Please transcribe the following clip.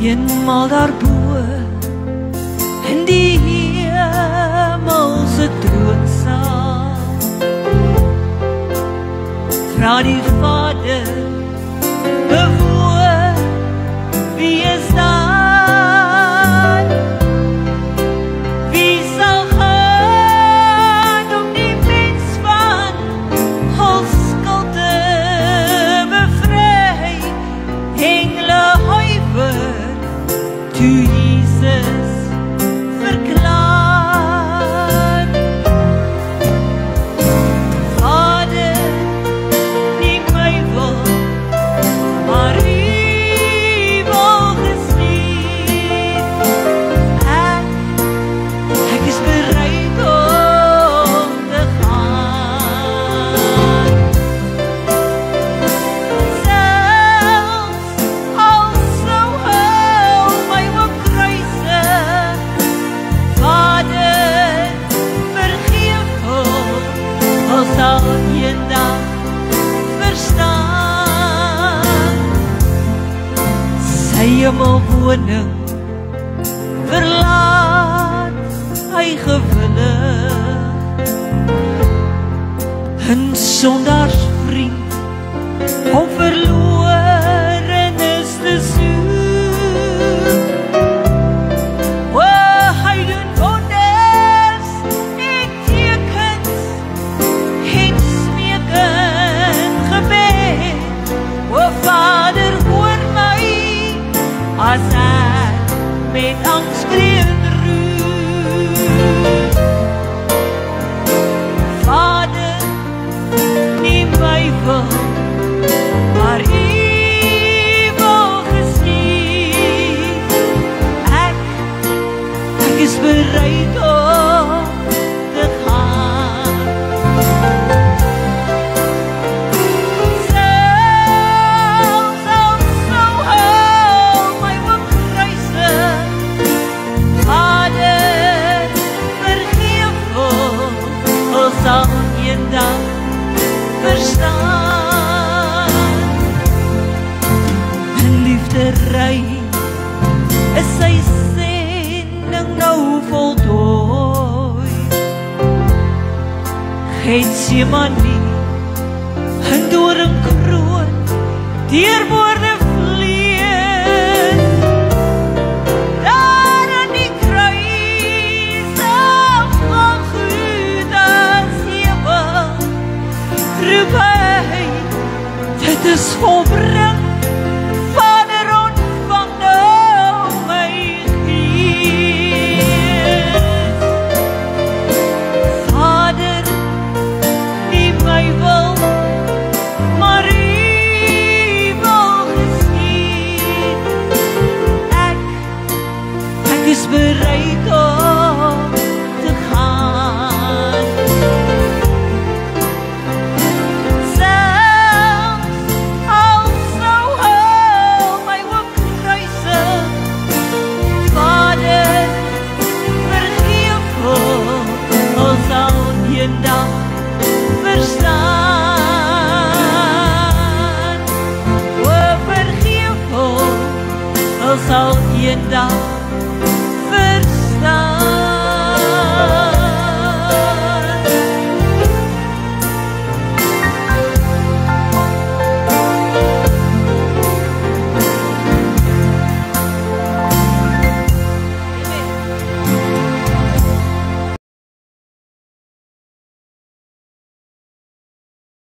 eenmaal daarbo in die hemelse troonsaal, vra die Vader, bewoon, wie is daar? Wie sal gaan om die mens van al skuld te bevry? Engele huiwer toe Jesus verklaar. Vader, nie my wil, maar U wil geskied. Ek is bereid om te gaan. Selfs al sou hou my ook kruise, Vader, vergeef ons, al sal eendag verstaan. Sy hemelwoning verlaat hy gewillig, 'n sondaarsvriend om verlorenes te soek. O, hy doen wonders en tekens en smeek in gebed. O Vader, hoor my as ek met angs skree en roep. Vader, nie my wil, maar U wil geskied. Ek is bereid om te gaan. Selfs al sou hou my ook kruise, Vader, vergeef ons, al sal eendag verstaan. In liefderry is sy sending nou voltooi. Getsemane, 'n doringkroon, deur woorde vlees. Daar aan die kruis op Golgotha hemel, roep hy, dit is volbring. Vader, ontvang nou my gees. Vader, nie my wil, maar U wil geskied. Ek is bereid om te gaan. Selfs al sou hou my ook kruise, Vader, vergeef ons, al sal eendag verstaan. O, vergeef ons, al sal eendag verstaan.